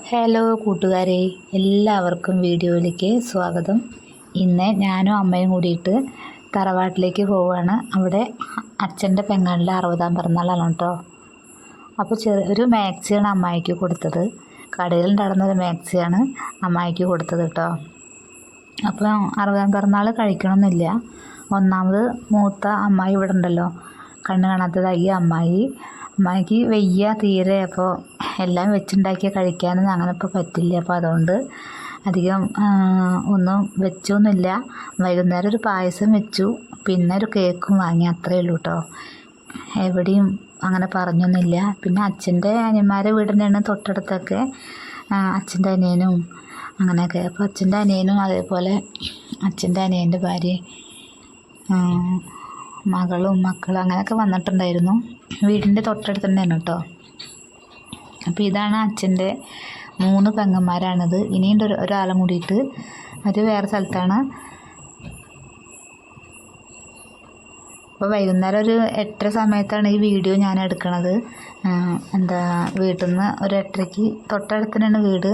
Hello കൂട്ടുകാരെ, എല്ലാവർക്കും വീഡിയോയിലേക്ക് സ്വാഗതം. ഇന്ന് ഞാനും അമ്മയും കൂടിയിട്ട് തറവാട്ടിലേക്ക് പോവുകയാണ്. അവിടെ അച്ഛൻ്റെ പെങ്ങളുടെ 60-ാം പിറന്നാളാണ് കേട്ടോ. അപ്പോൾ ഒരു മാക്സിയാണ് അമ്മായിക്ക് കൊടുത്തത്. കടയിൽ നടന്നൊരു മാക്സിയാണ് അമ്മായിക്ക് കൊടുത്തത് കേട്ടോ. അപ്പോൾ 60-ാം പിറന്നാൾ കഴിക്കണമെന്നില്ല. ഒന്നാമത് മൂത്ത അമ്മായി ഇവിടെ ഉണ്ടല്ലോ, കണ്ണ് കാണാത്തതായി അമ്മായിക്ക് വയ്യ തീരെ. അപ്പോൾ എല്ലാം വെച്ചുണ്ടാക്കിയ കഴിക്കാനൊന്നും അങ്ങനെ ഇപ്പോൾ പറ്റില്ല. അപ്പോൾ അതുകൊണ്ട് അധികം ഒന്നും വെച്ചൊന്നുമില്ല. വൈകുന്നേരം ഒരു പായസം വെച്ചു, പിന്നെ ഒരു കേക്കും വാങ്ങി, അത്രയേ ഉള്ളൂ കേട്ടോ. എവിടെയും അങ്ങനെ പറഞ്ഞൊന്നുമില്ല. പിന്നെ അച്ഛൻ്റെ അനിയന്മാരെ വീട് തന്നെയാണ് തൊട്ടടുത്തൊക്കെ, അച്ഛൻ്റെ അനിയനും അങ്ങനെയൊക്കെ. അപ്പോൾ അച്ഛൻ്റെ അനിയനും അതേപോലെ അച്ഛൻ്റെ അനിയൻ്റെ ഭാര്യ, മക്കളും അങ്ങനെയൊക്കെ വന്നിട്ടുണ്ടായിരുന്നു. വീടിൻ്റെ തൊട്ടടുത്ത് തന്നെയാണ് കേട്ടോ. അപ്പോൾ ഇതാണ് അച്ഛൻ്റെ 3 പെങ്ങന്മാരാണിത്. ഇനിയുണ്ട് ഒരാളും കൂടിയിട്ട്, അത് വേറെ സ്ഥലത്താണ്. അപ്പോൾ വൈകുന്നേരം ഒരു 8:30 സമയത്താണ് ഈ വീഡിയോ ഞാൻ എടുക്കണത്. വീട്ടിൽ നിന്ന് ഒരു 8:30ക്ക് തൊട്ടടുത്ത് തന്നെയാണ് വീട്.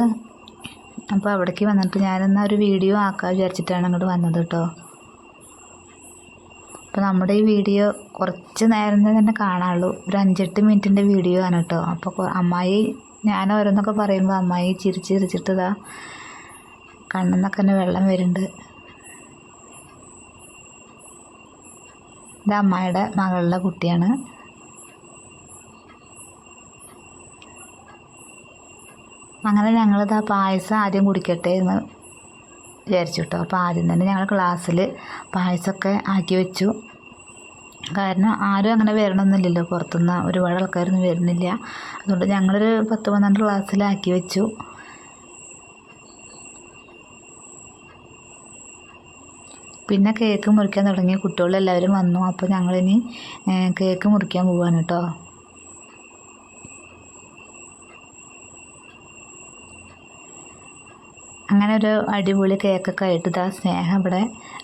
അപ്പോൾ അവിടേക്ക് വന്നിട്ട് ഞാനെന്നാൽ ഒരു വീഡിയോ ആക്കാൻ വിചാരിച്ചിട്ടാണ് അങ്ങോട്ട് വന്നത് കേട്ടോ. അപ്പോൾ നമ്മുടെ ഈ വീഡിയോ കുറച്ച് നേരം തന്നെ കാണാനുള്ളൂ, ഒരു 5-8 മിനിറ്റിൻ്റെ വീഡിയോ ആണ് കേട്ടോ. അപ്പോൾ അമ്മായി ഞാൻ ഓരോന്നൊക്കെ പറയുമ്പോൾ അമ്മായി ചിരിച്ചിട്ട് ഇതാ കണ്ണിന്നൊക്കെ തന്നെ വെള്ളം വരുന്നുണ്ട്. ഇത് അമ്മായിയുടെ മകളുടെ കുട്ടിയാണ്. അങ്ങനെ ഞങ്ങളിതാ പായസം ആദ്യം കുടിക്കട്ടെ എന്ന് വിചാരിച്ചു കേട്ടോ. അപ്പോൾ ആദ്യം തന്നെ ഞങ്ങൾ ഗ്ലാസ്സിൽ പായസമൊക്കെ ആക്കി വെച്ചു. കാരണം ആരും അങ്ങനെ വരണമെന്നില്ലല്ലോ, പുറത്തുനിന്ന് ഒരുപാട് ആൾക്കാരൊന്നും വരുന്നില്ല. അതുകൊണ്ട് ഞങ്ങളൊരു 10-12 ഗ്ലാസ്സിലാക്കി വെച്ചു. പിന്നെ കേക്ക് മുറിക്കാൻ തുടങ്ങി. കുട്ടികളെല്ലാവരും വന്നു. അപ്പോൾ ഞങ്ങളിനി കേക്ക് മുറിക്കാൻ പോവാണ് കേട്ടോ. അങ്ങനെ ഒരു അടിപൊളി കേക്കൊക്കെ ആയിട്ട് ഇതാ സ്നേഹ ഇവിടെ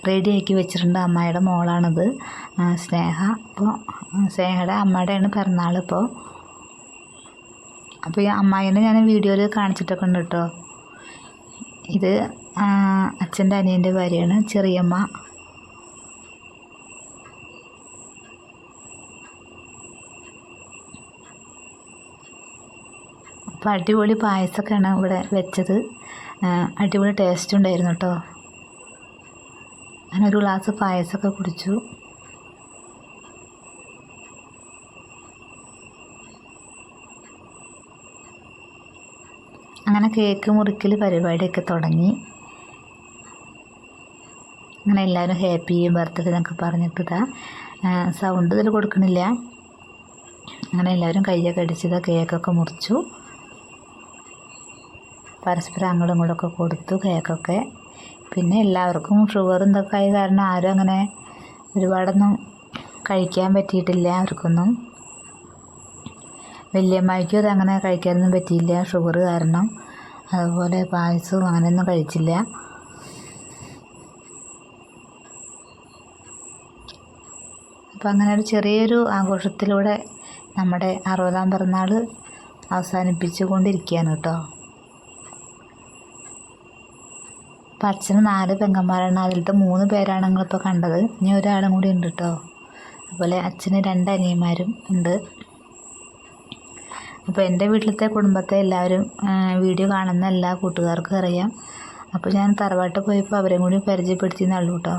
റെഡിയാക്കി വെച്ചിട്ടുണ്ട്. അമ്മായിയുടെ മോളാണിത്, സ്നേഹ. അപ്പോൾ സ്നേഹയുടെ അമ്മയുടെയാണ് പിറന്നാൾ ഇപ്പോൾ. അപ്പോൾ ഈ അമ്മായിനെ ഞാൻ വീഡിയോയിൽ കാണിച്ചിട്ടൊക്കെ ഉണ്ട് കേട്ടോ. ഇത് അച്ഛൻ്റെ അനിയൻ്റെ ഭാര്യയാണ്, ചെറിയമ്മ. അപ്പോൾ അടിപൊളി പായസമൊക്കെയാണ് ഇവിടെ വെച്ചത്. അടിപൊളി ടേസ്റ്റ് ഉണ്ടായിരുന്നു കേട്ടോ. ഞാനൊരു ഗ്ലാസ് പായസമൊക്കെ കുടിച്ചു. അങ്ങനെ കേക്ക് മുറിക്കൽ പരിപാടിയൊക്കെ തുടങ്ങി. അങ്ങനെ എല്ലാവരും ഹാപ്പി ബർത്ത്ഡേ എന്നൊക്കെ പറഞ്ഞിട്ട് ഇതാ സൗണ്ട് ഇതിൽ കൊടുക്കണില്ല. അങ്ങനെ എല്ലാവരും കയ്യൊക്കെ അടിച്ചത് കേക്കൊക്കെ മുറിച്ചു. പരസ്പരം അങ്ങോട്ടും ഇങ്ങോട്ടൊക്കെ കൊടുത്തു കേക്കൊക്കെ. പിന്നെ എല്ലാവർക്കും ഷുഗറും ഇതൊക്കെ ആയ കാരണം ആരും അങ്ങനെ ഒരുപാടൊന്നും കഴിക്കാൻ പറ്റിയിട്ടില്ല. അവർക്കൊന്നും, വലിയമ്മയ്ക്കും അത് അങ്ങനെ കഴിക്കാനൊന്നും പറ്റിയില്ല ഷുഗർ കാരണം. അതുപോലെ പായസവും അങ്ങനെയൊന്നും കഴിച്ചില്ല. അപ്പോൾ അങ്ങനെ ഒരു ചെറിയൊരു ആഘോഷത്തിലൂടെ നമ്മുടെ 60-ാം പിറന്നാൾ അവസാനിപ്പിച്ചു കൊണ്ടിരിക്കുകയാണ് കേട്ടോ. അപ്പോൾ അച്ഛന് 4 പെങ്ങന്മാരാണ്. അതിലത്തെ 3 പേരാണ് നിങ്ങളിപ്പോൾ കണ്ടത്. ഇനി ഒരാളും കൂടി ഉണ്ട് കേട്ടോ. അതുപോലെ അച്ഛന് 2 അനിയന്മാരും ഉണ്ട്. അപ്പോൾ എൻ്റെ വീട്ടിലത്തെ കുടുംബത്തെ എല്ലാവരും വീഡിയോ കാണുന്ന എല്ലാ കൂട്ടുകാർക്കും അറിയാം. അപ്പോൾ ഞാൻ തറവാട്ടിൽ പോയപ്പോൾ അവരെയും കൂടി പരിചയപ്പെടുത്തിയെന്നുള്ളൂ കേട്ടോ.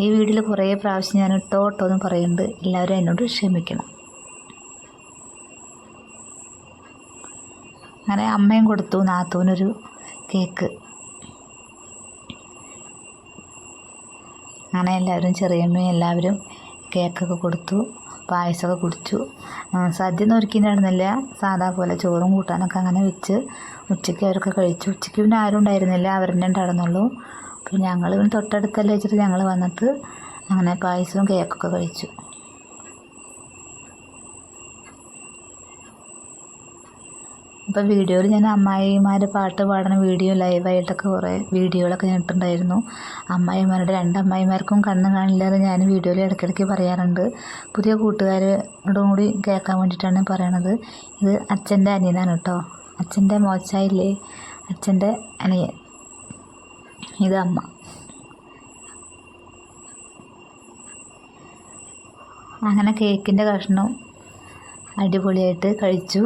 ഈ വീഡിയോയിൽ കുറേ പ്രാവശ്യം ഞാൻ ഇട്ടോ എന്ന് പറയുന്നുണ്ട്. എല്ലാവരും എന്നോട് ക്ഷമിക്കണം. അങ്ങനെ അമ്മയും കൊടുത്തു നാത്തൂനൊരു കേക്ക്. അങ്ങനെ എല്ലാവരും, ചെറിയമ്മയും എല്ലാവരും കേക്കൊക്കെ കൊടുത്തു, പായസമൊക്കെ കുടിച്ചു. സദ്യ ഒന്നും ഒരുക്കിയിട്ടുണ്ടായിരുന്നില്ല, സാധാ പോലെ ചോറും കൂട്ടാനൊക്കെ അങ്ങനെ വെച്ച് ഉച്ചയ്ക്ക് അവരൊക്കെ കഴിച്ചു. ഉച്ചയ്ക്ക് പിന്നെ ആരും ഉണ്ടായിരുന്നില്ല, അവരെന്നെ ഉണ്ടായിരുന്നുള്ളൂ. അപ്പോൾ ഞങ്ങൾ പിന്നെ തൊട്ടടുത്തല്ലേ വെച്ചിട്ട് ഞങ്ങൾ വന്നിട്ട് അങ്ങനെ പായസവും കേക്കൊക്കെ കഴിച്ചു. അപ്പോൾ വീഡിയോയിൽ ഞാൻ അമ്മായിമാർ പാട്ട് പാടുന്ന വീഡിയോ ലൈവായിട്ടൊക്കെ കുറേ വീഡിയോകളൊക്കെ ഞാൻ ഇട്ടിട്ടുണ്ടായിരുന്നു. അമ്മായിമാരുടെ 2 അമ്മായിമാർക്കും കണ്ണ് കാണില്ലാതെ ഞാൻ വീഡിയോയിൽ ഇടയ്ക്കിടയ്ക്ക് പറയാറുണ്ട്. പുതിയ കൂട്ടുകാരോടും കൂടി കേൾക്കാൻ വേണ്ടിയിട്ടാണ് പറയണത്. ഇത് അച്ഛൻ്റെ അനിയനാണ് കേട്ടോ. അച്ഛൻ്റെ മോച്ചായില്ലേ, അച്ഛൻ്റെ അനിയൻ. ഇത് അമ്മ. അങ്ങനെ കേക്കിൻ്റെ കഷ്ണം അടിപൊളിയായിട്ട് കഴിച്ചു.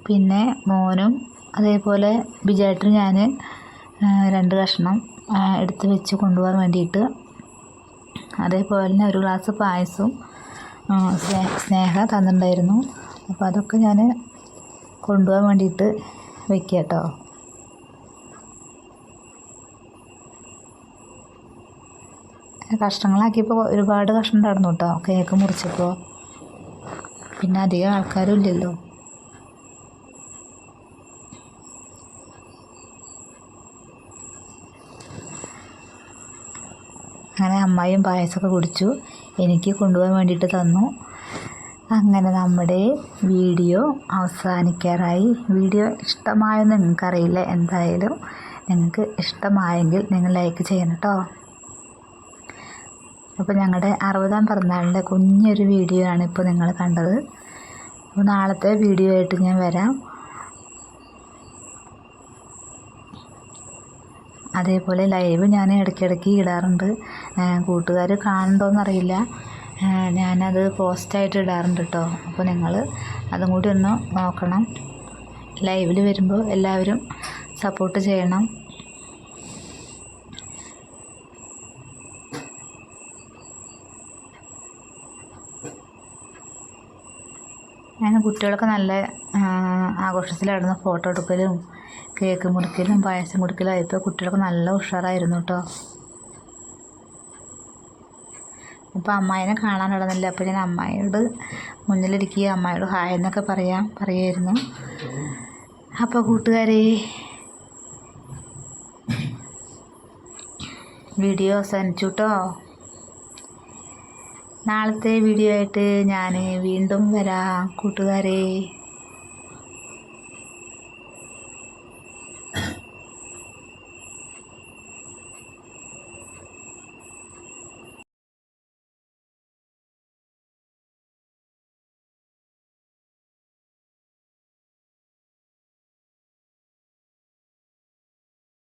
പിന്നെ മോനും അതേപോലെ ബിജേട്ടനും ഞാൻ 2 കഷ്ണം എടുത്ത് വെച്ച് കൊണ്ടുപോകാൻ വേണ്ടിയിട്ട്. അതേപോലെ തന്നെ ഒരു ഗ്ലാസ് പായസവും സ്നേഹ തന്നിട്ടുണ്ടായിരുന്നു. അപ്പോൾ അതൊക്കെ ഞാൻ കൊണ്ടുപോകാൻ വേണ്ടിയിട്ട് വെക്കുക കേട്ടോ. കഷ്ണങ്ങളാക്കിയപ്പോൾ ഒരുപാട് കഷ്ണം ഉണ്ടായിരുന്നു കേട്ടോ കേക്ക് മുറിച്ചപ്പോൾ. പിന്നെ അധികം ആൾക്കാരും ഇല്ലല്ലോ. അങ്ങനെ അമ്മായിയും പായസമൊക്കെ കുടിച്ചു, എനിക്ക് കൊണ്ടുപോകാൻ വേണ്ടിയിട്ട് തന്നു. അങ്ങനെ നമ്മുടെ വീഡിയോ അവസാനിക്കാറായി. വീഡിയോ ഇഷ്ടമായെന്ന് നിങ്ങൾക്കറിയില്ല. എന്തായാലും നിങ്ങൾക്ക് ഇഷ്ടമായെങ്കിൽ നിങ്ങൾ ലൈക്ക് ചെയ്യണം കേട്ടോ. അപ്പോൾ ഞങ്ങളുടെ 60ാം പിറന്നാളിൻ്റെ കുഞ്ഞൊരു വീഡിയോ ആണ് ഇപ്പോൾ നിങ്ങൾ കണ്ടത്. അപ്പോൾ നാളത്തെ വീഡിയോ ആയിട്ട് ഞാൻ വരാം. അതേപോലെ ലൈവ് ഞാൻ ഇടയ്ക്കിടയ്ക്ക് ഇടാറുണ്ട്. കൂട്ടുകാർ കാണുന്നുണ്ടോയെന്നറിയില്ല, ഞാനത് പോസ്റ്റായിട്ട് ഇടാറുണ്ട് കേട്ടോ. അപ്പോൾ നിങ്ങൾ അതും കൂടി ഒന്ന് നോക്കണം. ലൈവിൽ വരുമ്പോൾ എല്ലാവരും സപ്പോർട്ട് ചെയ്യണം. ഞാൻ കുട്ടികളൊക്കെ നല്ല ആഘോഷത്തിലായിരുന്നു. ഫോട്ടോ എടുക്കലും കേക്ക് മുറിക്കലും പായസം കുടിക്കലും ആയപ്പോൾ കുട്ടികളൊക്കെ നല്ല ഉഷാറായിരുന്നു കേട്ടോ. അപ്പോൾ അമ്മായിനെ കാണാൻ നടന്നില്ല. അപ്പോൾ ഞാൻ അമ്മായിയോട് മുന്നിലിരിക്കുക, അമ്മായിയോട് ഹായ് എന്നൊക്കെ പറയുമായിരുന്നു. അപ്പോൾ കൂട്ടുകാരെ, വീഡിയോ അവസാനിച്ചു കേട്ടോ. നാളത്തെ വീഡിയോ ആയിട്ട് ഞാൻ വീണ്ടും വരാം കൂട്ടുകാരെ.